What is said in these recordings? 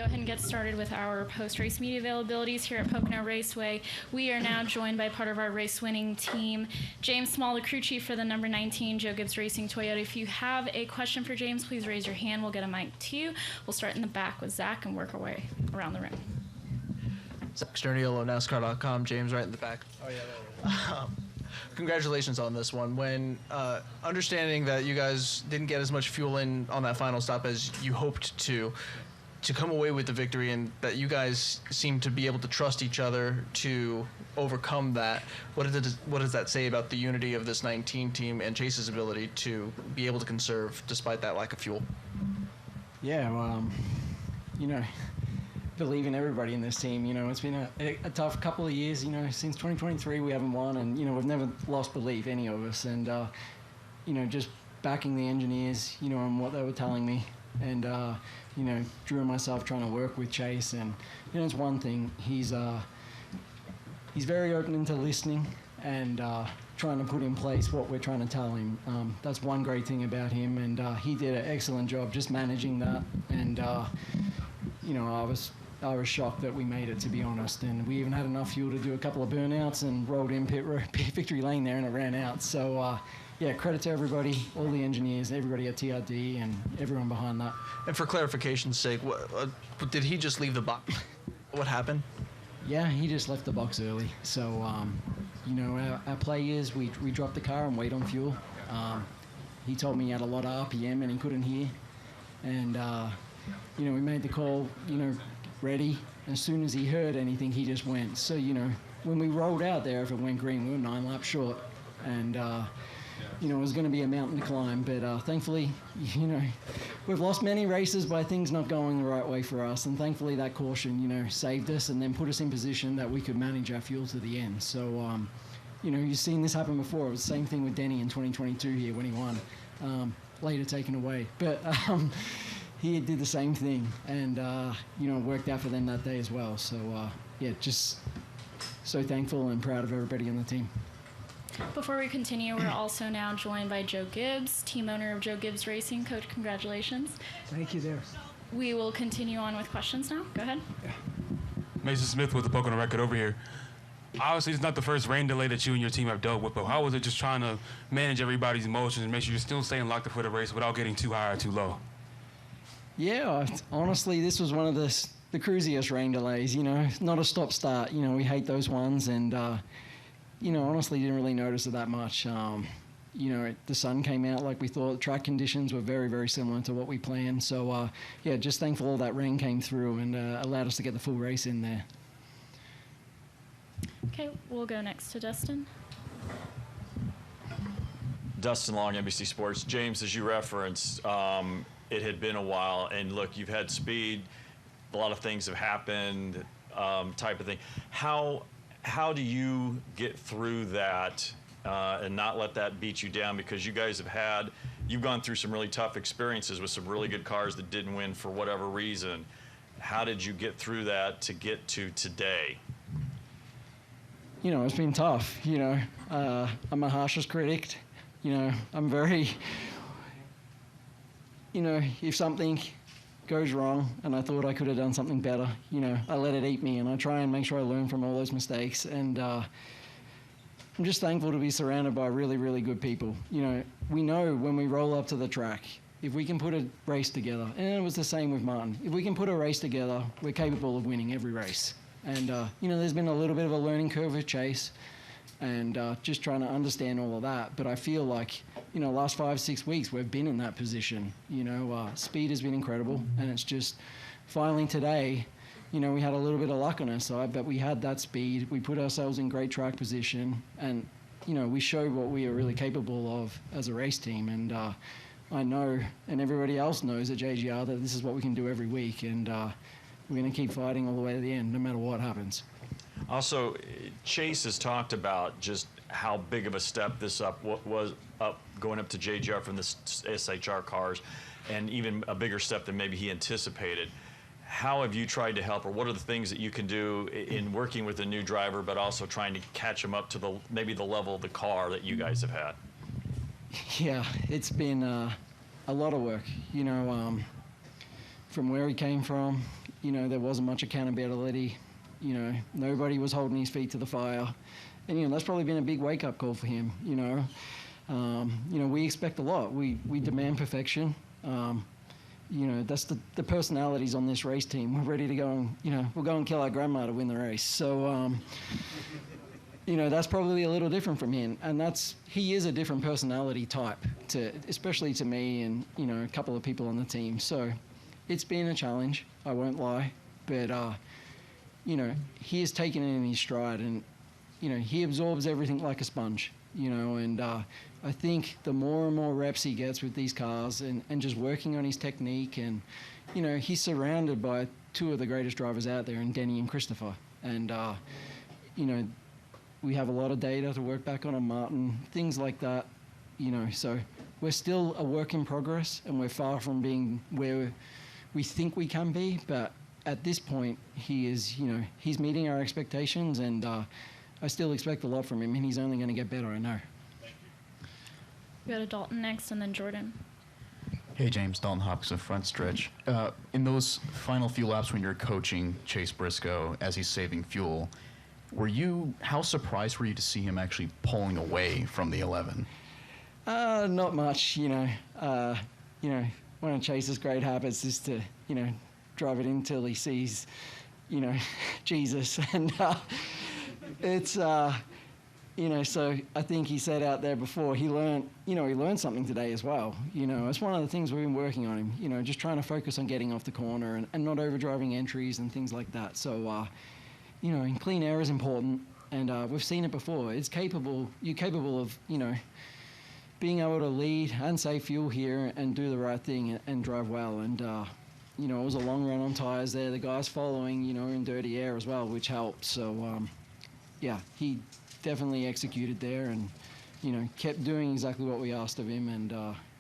go ahead and get started with our post-race media availabilities here at Pocono Raceway. We are now joined by part of our race-winning team, James Small, the crew chief for the number 19 Joe Gibbs Racing Toyota. If you have a question for James, please raise your hand. We'll get a mic to you. We'll start in the back with Zach and work our way around the ring. Zach Sterniolo, NASCAR.com. James, right in the back. Oh, yeah, there. Congratulations on this one. When understanding that you guys didn't get as much fuel in on that final stop as you hoped to come away with the victory, and that you guys seem to be able to trust each other to overcome that, what does that say about the unity of this 19 team and Chase's ability to be able to conserve despite that lack of fuel? Yeah, well, believe in everybody in this team. It's been a tough couple of years. Since 2023 we haven't won, and we've never lost belief, any of us. And just backing the engineers, on what they were telling me, and Drew and myself trying to work with Chase. And it's one thing, he's very open into listening and trying to put in place what we're trying to tell him. That's one great thing about him, and he did an excellent job just managing that. And I was shocked that we made it, to be honest. And we even had enough fuel to do a couple of burnouts and rolled in victory lane there, and it ran out. So, credit to everybody, all the engineers, everybody at TRD, and everyone behind that. And for clarification's sake, did he just leave the box? What happened? Yeah, he just left the box early. So, our play is we drop the car and wait on fuel. He told me he had a lot of RPM and he couldn't hear. And, we made the call, ready. As soon as he heard anything, he just went. So, when we rolled out there, if it went green, we were 9 laps short. And, it was going to be a mountain to climb. But thankfully, we've lost many races by things not going the right way for us. And thankfully, that caution, saved us and then put us in position that we could manage our fuel to the end. So, you've seen this happen before. It was the same thing with Denny in 2022 here when he won. Later taken away. But he did the same thing, and it worked out for them that day as well. So just so thankful and proud of everybody on the team. Before we continue, we're also now joined by Joe Gibbs, team owner of Joe Gibbs Racing. Coach, congratulations. Thank you there. We will continue on with questions now. Go ahead. Yeah. Mason Smith with the Pocono Record over here. Obviously, it's not the first rain delay that you and your team have dealt with, but how was it just trying to manage everybody's emotions and make sure you're still staying locked up for the race without getting too high or too low? Yeah, honestly, this was one of the cruisiest rain delays, not a stop-start. We hate those ones, and, honestly didn't really notice it that much. The sun came out like we thought. Track conditions were very, very similar to what we planned. So, just thankful all that rain came through and allowed us to get the full race in there. Okay, we'll go next to Dustin. Dustin Long, NBC Sports. James, as you referenced, it had been a while, and look, you've had speed, a lot of things have happened, type of thing. How do you get through that and not let that beat you down? Because you guys you've gone through some really tough experiences with some really good cars that didn't win for whatever reason. How did you get through that to get to today? It's been tough, I'm my harshest critic. I'm very, if something goes wrong and I thought I could have done something better, I let it eat me, and I try and make sure I learn from all those mistakes. And I'm just thankful to be surrounded by really, really good people. We know when we roll up to the track, if we can put a race together, and it was the same with Martin, if we can put a race together, we're capable of winning every race. And, there's been a little bit of a learning curve with Chase and just trying to understand all of that. But I feel like, last 5-6 weeks, we've been in that position. Speed has been incredible. And it's just finally today, we had a little bit of luck on our side, but we had that speed. We put ourselves in great track position. And, we showed what we are really capable of as a race team. And I know, and everybody else knows at JGR, that this is what we can do every week. And we're going to keep fighting all the way to the end, no matter what happens. Also, Chase has talked about just how big of a step this was going up to JGR from the SHR cars, and even a bigger step than maybe he anticipated. How have you tried to help, or what are the things that you can do in working with a new driver, but also trying to catch him up to maybe the level of the car that you guys have had? Yeah, it's been a lot of work. From where he came from, you know, there wasn't much accountability. You know, nobody was holding his feet to the fire. And, you know, that's probably been a big wake-up call for him, you know. You know, we expect a lot. We demand perfection. You know, that's the personalities on this race team. We're ready to go and, you know, we'll go and kill our grandma to win the race. So, you know, that's probably a little different from him. And he is a different personality type, especially to me and, you know, a couple of people on the team. So it's been a challenge, I won't lie. But, you know, he has taken it in his stride and, you know, he absorbs everything like a sponge, you know, and I think the more and more reps he gets with these cars and just working on his technique and, you know, he's surrounded by two of the greatest drivers out there in Denny and Christopher. And, you know, we have a lot of data to work back on Martin, things like that, you know, so we're still a work in progress and we're far from being where we think we can be, but at this point he is, you know, he's meeting our expectations and I still expect a lot from him and he's only going to get better, I know. We go to Dalton next and then Jordan. Hey, James. Dalton Hopkins, front stretch. In those final few laps when you're coaching Chase Briscoe as he's saving fuel, how surprised were you to see him actually pulling away from the 11? Not much, you know. One of Chase's great habits is to, you know, drive it in till he sees, you know, Jesus. And it's... you know, so I think he said out there before, he learned something today as well. You know, it's one of the things we've been working on him, you know, just trying to focus on getting off the corner and not overdriving entries and things like that. So, you know, and clean air is important, and we've seen it before. You're capable of, you know, being able to lead and save fuel here and do the right thing and drive well. And, you know, it was a long run on tires there. The guys following, you know, in dirty air as well, which helped. So, yeah, he definitely executed there and, you know, kept doing exactly what we asked of him. And,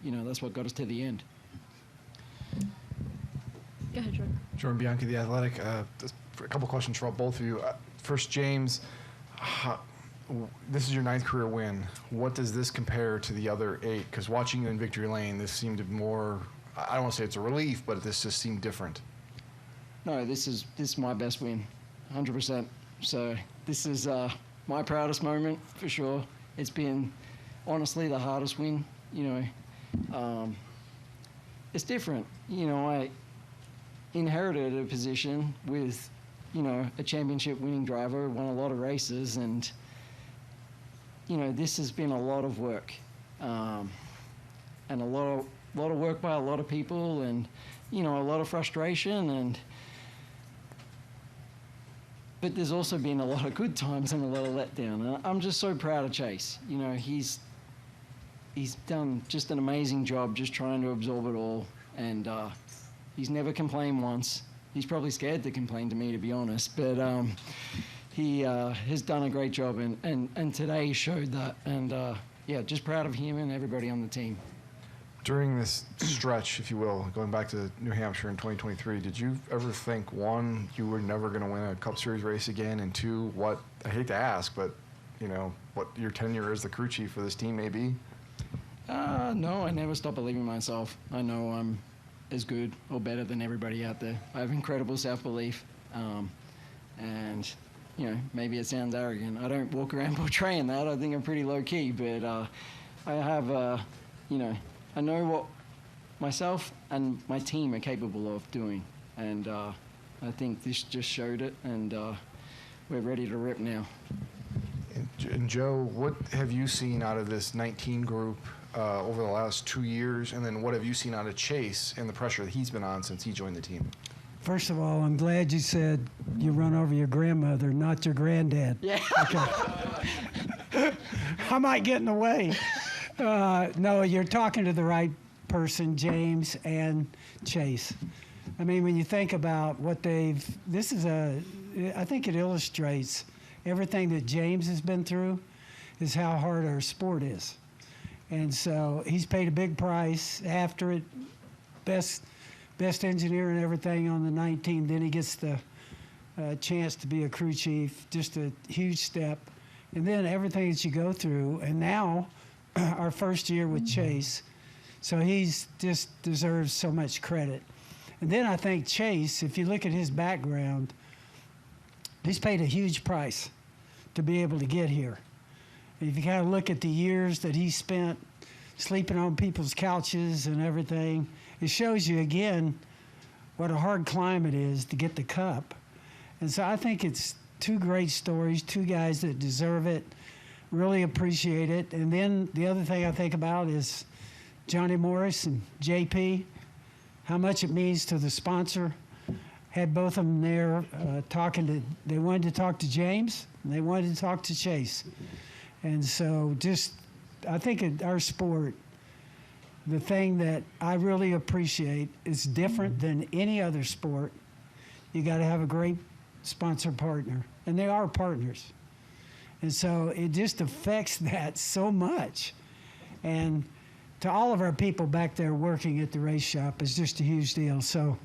you know, that's what got us to the end. Go ahead, Jordan. Jordan Bianchi, The Athletic. A couple questions for both of you. First, James, this is your 9th career win. What does this compare to the other 8? Because watching you in victory lane, this seemed more, I don't want to say it's a relief, but this just seemed different. No, this is my best win, 100%. So this is my proudest moment for sure. It's been honestly the hardest win, you know. It's different. You know, I inherited a position with, you know, a championship winning driver, won a lot of races, and, you know, this has been a lot of work. And a lot of work by a lot of people and, you know, a lot of frustration but there's also been a lot of good times and a lot of letdown. And I'm just so proud of Chase. You know, he's done just an amazing job just trying to absorb it all. And he's never complained once. He's probably scared to complain to me, to be honest. But he has done a great job. And today showed that. And, yeah, just proud of him and everybody on the team. During this stretch, if you will, going back to New Hampshire in 2023, did you ever think, 1, you were never going to win a Cup Series race again, and 2, what, I hate to ask, but, you know, what your tenure as the crew chief for this team may be? No, I never stop believing myself. I know I'm as good or better than everybody out there. I have incredible self-belief, and, you know, maybe it sounds arrogant. I don't walk around portraying that. I think I'm pretty low-key, but I have, you know, I know what myself and my team are capable of doing, and I think this just showed it, and we're ready to rip now. And Joe, what have you seen out of this 19 group over the last 2 years, and then what have you seen out of Chase and the pressure that he's been on since he joined the team? First of all, I'm glad you said you run over your grandmother, not your granddad. Yeah. Okay. I might get in the way. No, you're talking to the right person, James and Chase. I mean, when you think about what I think it illustrates everything that James has been through is how hard our sport is. And so he's paid a big price after it, best engineer and everything on the 19. Then he gets the chance to be a crew chief, just a huge step. And then everything that you go through, and now our first year with Chase, so he's just deserves so much credit. And then I think Chase, if you look at his background, he's paid a huge price to be able to get here. And if you kind of look at the years that he spent sleeping on people's couches and everything, it shows you again what a hard climb it is to get the cup. And so I think it's two great stories, two guys that deserve it, really appreciate it. And then the other thing I think about is Johnny Morris and JP, how much it means to the sponsor. Had both of them there they wanted to talk to James, and they wanted to talk to Chase. And so I think in our sport, the thing that I really appreciate is different than any other sport. You got to have a great sponsor partner, and they are partners. And so it just affects that so much. And to all of our people back there working at the race shop, it's just a huge deal. So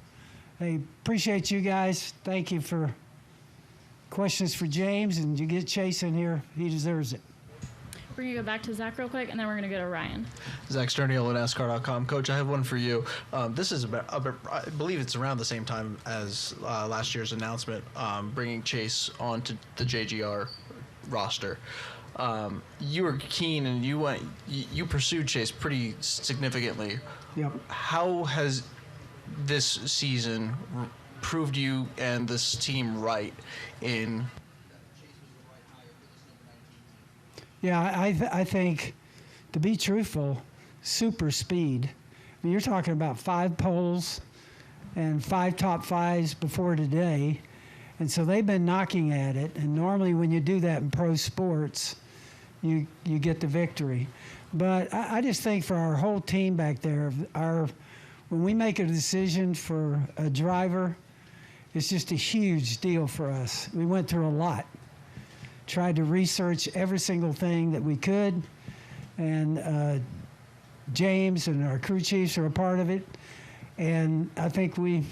I appreciate you guys. Thank you for questions for James, and you get Chase in here. He deserves it. We're going to go back to Zach real quick, and then we're going to go to Ryan. Zach Sterniel at NASCAR.com. Coach, I have one for you. This is about, I believe it's around the same time as last year's announcement, bringing Chase onto the JGR roster. You were keen, and you pursued Chase pretty significantly. Yep. How has this season proved you and this team right in? Yeah, I think, to be truthful, super speed. I mean, you're talking about 5 poles and 5 top 5s before today. And so they've been knocking at it. And normally when you do that in pro sports, you get the victory. But I just think for our whole team back there, when we make a decision for a driver, it's just a huge deal for us. We went through a lot. Tried to research every single thing that we could, and James and our crew chiefs are a part of it. And I think we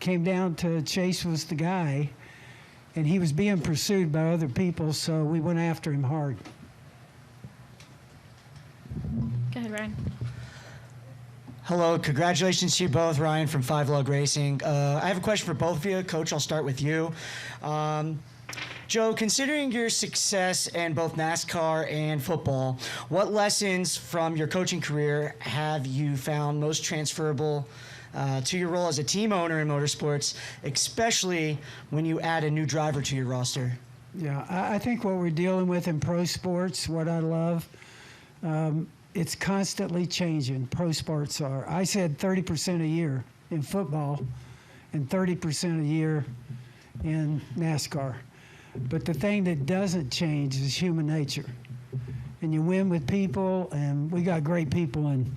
came down to Chase was the guy, and he was being pursued by other people, so we went after him hard. Go ahead, Ryan. Hello, congratulations to you both, Ryan from Five Lug Racing. I have a question for both of you. Coach, I'll start with you. Joe, considering your success in both NASCAR and football, what lessons from your coaching career have you found most transferable to your role as a team owner in motorsports, especially when you add a new driver to your roster? Yeah, I think what we're dealing with in pro sports, what I love, it's constantly changing. Pro sports are. I said 30% a year in football and 30% a year in NASCAR. But the thing that doesn't change is human nature. And you win with people, and we got great people, and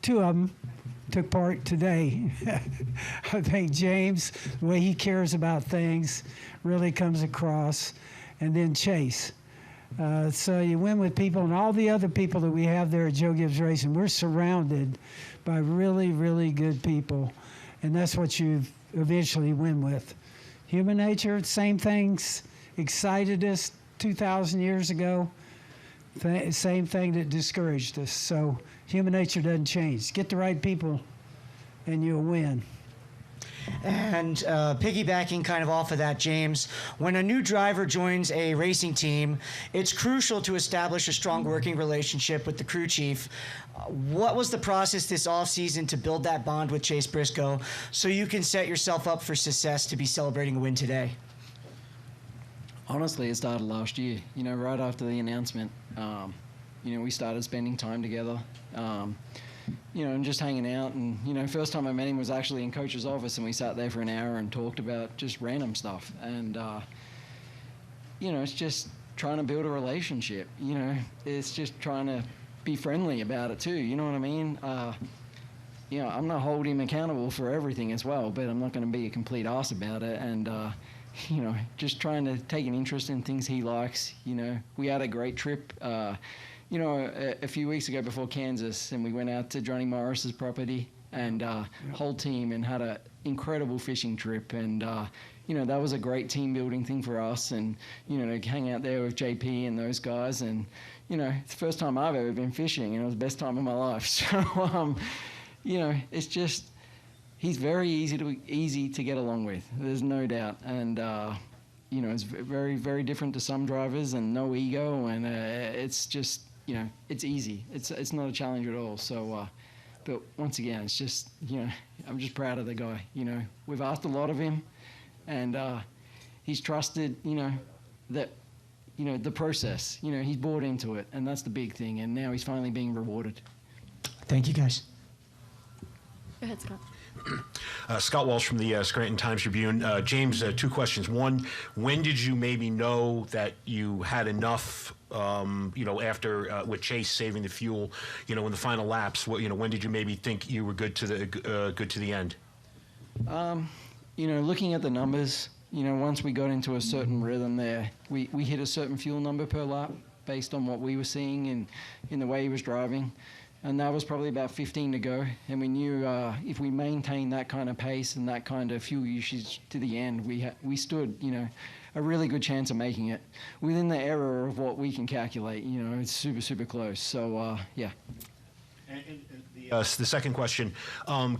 2 of them took part today. I think James, the way he cares about things, really comes across. And then Chase. So you win with people, and all the other people that we have there at Joe Gibbs Racing, we're surrounded by really, really good people. And that's what you eventually win with. Human nature, same things excited us 2,000 years ago, same thing that discouraged us. So human nature doesn't change. Get the right people, and you'll win. And piggybacking kind of off of that, James, when a new driver joins a racing team, it's crucial to establish a strong working relationship with the crew chief. What was the process this offseason to build that bond with Chase Briscoe so you can set yourself up for success to be celebrating a win today? Honestly, it started last year, right after the announcement. We started spending time together, and just hanging out. And, first time I met him was actually in Coach's office, and we sat there for an hour and talked about just random stuff. And, it's just trying to build a relationship. It's just trying to be friendly about it too. You know what I mean? I'm not holding him accountable for everything as well, but I'm not going to be a complete ass about it. And, just trying to take an interest in things he likes. We had a great trip, a few weeks ago before Kansas, and we went out to Johnny Morris's property and whole team and had an incredible fishing trip. And, that was a great team building thing for us. And, to hang out there with JP and those guys. And, it's the first time I've ever been fishing, and it was the best time of my life. So, it's just, he's very easy to get along with. There's no doubt, and it's very, very different to some drivers, and no ego, and it's just, it's easy. It's not a challenge at all. So, but once again, it's just, I'm just proud of the guy. We've asked a lot of him, and he's trusted, that, the process. He's bought into it, and that's the big thing. And now he's finally being rewarded. Thank you, guys. Go ahead, Scott. Scott Walsh from the Scranton Times-Tribune. James, 2 questions. One, when did you maybe know that you had enough, after with Chase saving the fuel, in the final laps? When did you maybe think you were good to the end? Looking at the numbers, once we got into a certain rhythm there, we hit a certain fuel number per lap based on what we were seeing and in the way he was driving. And that was probably about 15 to go. And we knew if we maintained that kind of pace and that kind of fuel usage to the end, we stood, a really good chance of making it within the error of what we can calculate. It's super, super close. So, yeah. The second question,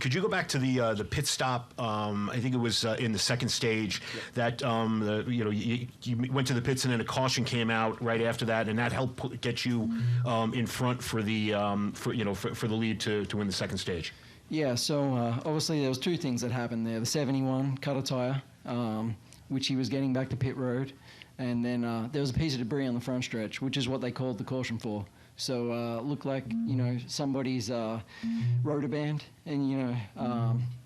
could you go back to the pit stop? I think it was in the second stage that you went to the pits and then a caution came out right after that, and that helped get you in front for the for the lead to win the second stage. Yeah. So obviously there was 2 things that happened there. The 71 cut a tire, which he was getting back to pit road, and then there was a piece of debris on the front stretch, which is what they called the caution for. So looked like, somebody's rotor band, and,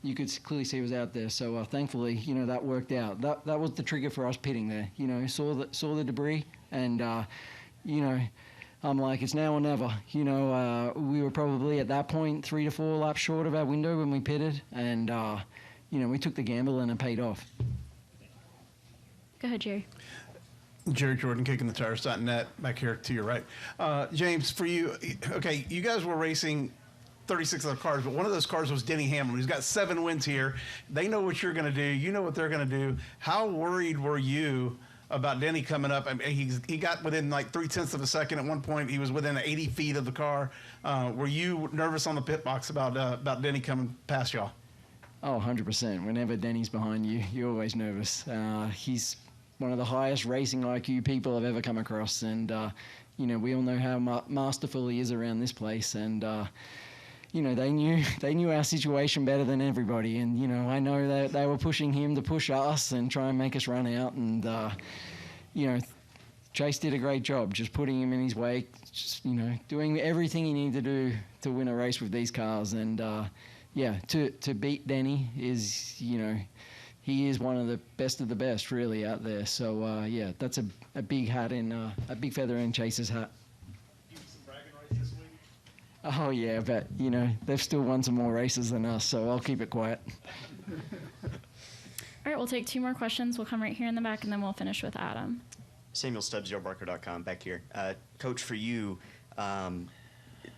you could clearly see it was out there. So thankfully, that worked out. That was the trigger for us pitting there. Saw the debris, and, I'm like, it's now or never. We were probably at that point 3 to 4 laps short of our window when we pitted, and, we took the gamble and it paid off. Go ahead, Jerry. Jerry Jordan, KickingTheTires.net, back here to your right. James, for you, okay, you guys were racing 36 other cars, but one of those cars was Denny Hamlin, who's got 7 wins here. They know what you're going to do. You know what they're going to do. How worried were you about Denny coming up? I mean, he got within like 0.3 of a second. At one point, he was within 80 feet of the car. Were you nervous on the pit box about Denny coming past y'all? Oh, 100%. Whenever Denny's behind you, you're always nervous. He's one of the highest racing IQ people I've ever come across, and we all know how masterful he is around this place, and they knew our situation better than everybody, and I know that they were pushing him to push us and try and make us run out, and Chase did a great job just putting him in his wake, just doing everything he needed to do to win a race with these cars, and to beat Denny is he is one of the best really out there. So that's a big hat in a big feather in Chase's hat. Give some bragging rights this week? Oh yeah, but they've still won some more races than us, so I'll keep it quiet. All right, we'll take 2 more questions. We'll come right here in the back, and then we'll finish with Adam. Samuel Stubbs, YardBarker.com, back here. Coach, for you,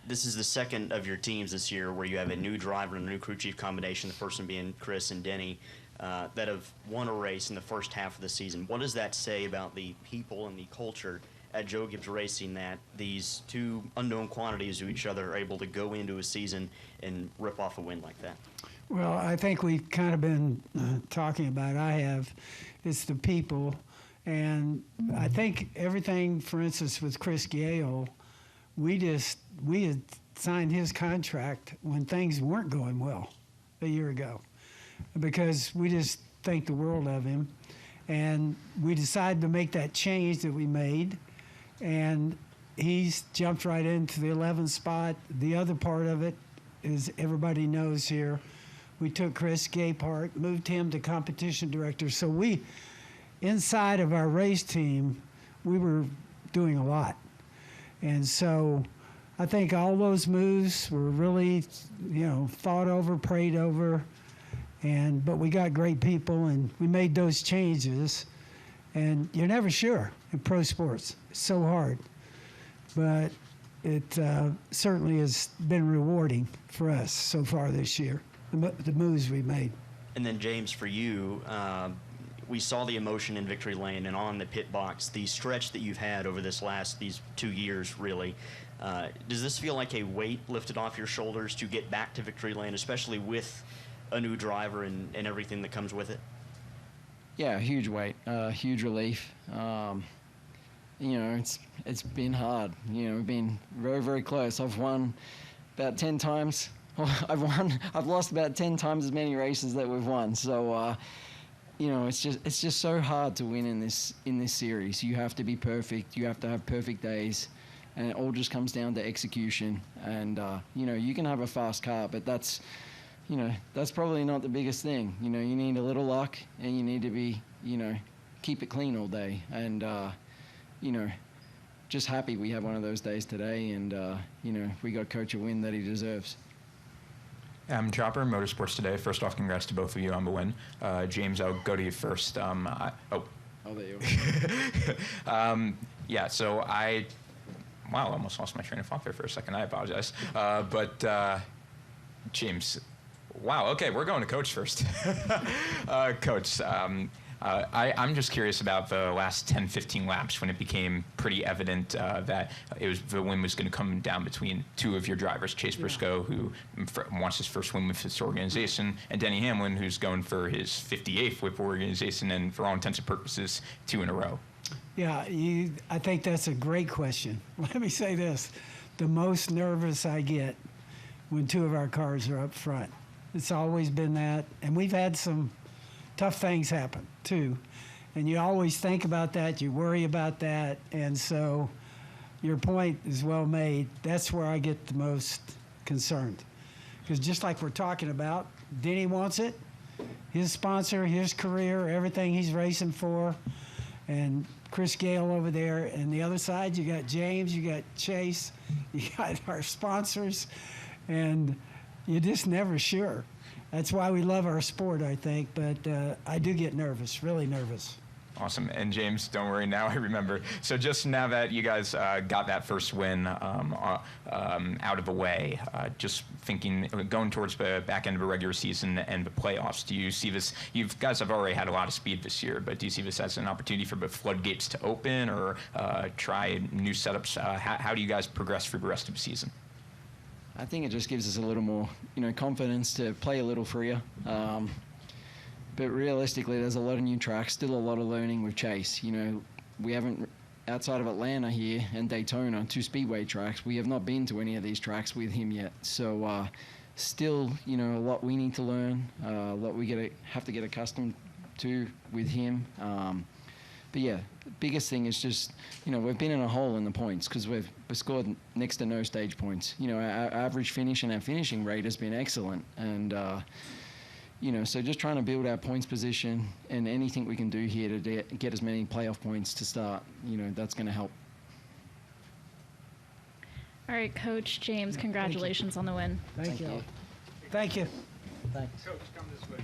this is the second of your teams this year where you have a new driver and a new crew chief combination, the first one being Chris and Denny, that have won a race in the first half of the season. What does that say about the people and the culture at Joe Gibbs Racing that these 2 unknown quantities to each other are able to go into a season and rip off a win like that? Well, I think we've kind of been talking about, it's the people. And I think everything, for instance, with Chris Gale, we had signed his contract when things weren't going well a year ago, because we just think the world of him. And we decided to make that change that we made, and he's jumped right into the 11th spot. The other part of it is, everybody knows here, we took Chris Gaypart, moved him to competition director. So we, inside of our race team, we were doing a lot. And so I think all those moves were really, thought over, prayed over, but we got great people, and we made those changes. And you're never sure in pro sports. It's so hard. But it certainly has been rewarding for us so far this year, the moves we made. And then, James, for you, we saw the emotion in Victory Lane and on the pit box, the stretch that you've had over these 2 years, really. Does this feel like a weight lifted off your shoulders to get back to Victory Lane, especially with a new driver and everything that comes with it? Yeah, huge weight, huge relief. It's been hard. We've been very, very close. I've won about 10 times. I've lost about 10 times as many races that we've won. So, it's just so hard to win in this series. You have to be perfect. You have to have perfect days, and it all just comes down to execution. And you can have a fast car, but that's probably not the biggest thing. You need a little luck, and you need to be, keep it clean all day. And just happy we have one of those days today, and we got Coach a win that he deserves. I'm Chopper, Motorsports Today. First off, congrats to both of you on the win. James, I'll go to you first. There you go. Yeah, so I almost lost my train of thought there for a second. I apologize. But James, wow, okay, we're going to Coach first. Coach, I'm just curious about the last 10, 15 laps when it became pretty evident that the win was going to come down between two of your drivers, Chase Briscoe, who wants his first win with this organization, and Denny Hamlin, who's going for his 58th with organization, and for all intents and purposes, 2 in a row. Yeah, I think that's a great question. Let me say this. The most nervous I get when 2 of our cars are up front. It's always been that. And we've had some tough things happen too, and you always think about that, you worry about that, and so your point is well made. That's where I get the most concerned, because just like we're talking about, Denny wants it, his sponsor, his career, everything he's racing for, and Chris Gale over there, and the other side you got James, you got Chase, you got our sponsors, and you're just never sure. That's why we love our sport, I think, but I do get nervous, really nervous. Awesome. And James, don't worry, now I remember. So just now that you guys got that first win out of the way, just thinking, going towards the back end of the regular season and the playoffs, do you see this, you guys have already had a lot of speed this year, but do you see this as an opportunity for the floodgates to open or try new setups? How do you guys progress through the rest of the season? I think it just gives us a little more, confidence to play a little freer. But realistically, there's a lot of new tracks, still a lot of learning with Chase. We haven't, outside of Atlanta here and Daytona, 2 speedway tracks, we have not been to any of these tracks with him yet. So still, a lot we need to learn, a lot we have to get accustomed to with him. But yeah, the biggest thing is just, we've been in a hole in the points because we've scored next to no stage points. Our average finish and our finishing rate has been excellent. And, so just trying to build our points position and anything we can do here to get as many playoff points to start, that's going to help. All right, Coach James, congratulations on the win. Thank you. Thank you. Thanks. Coach, come this way.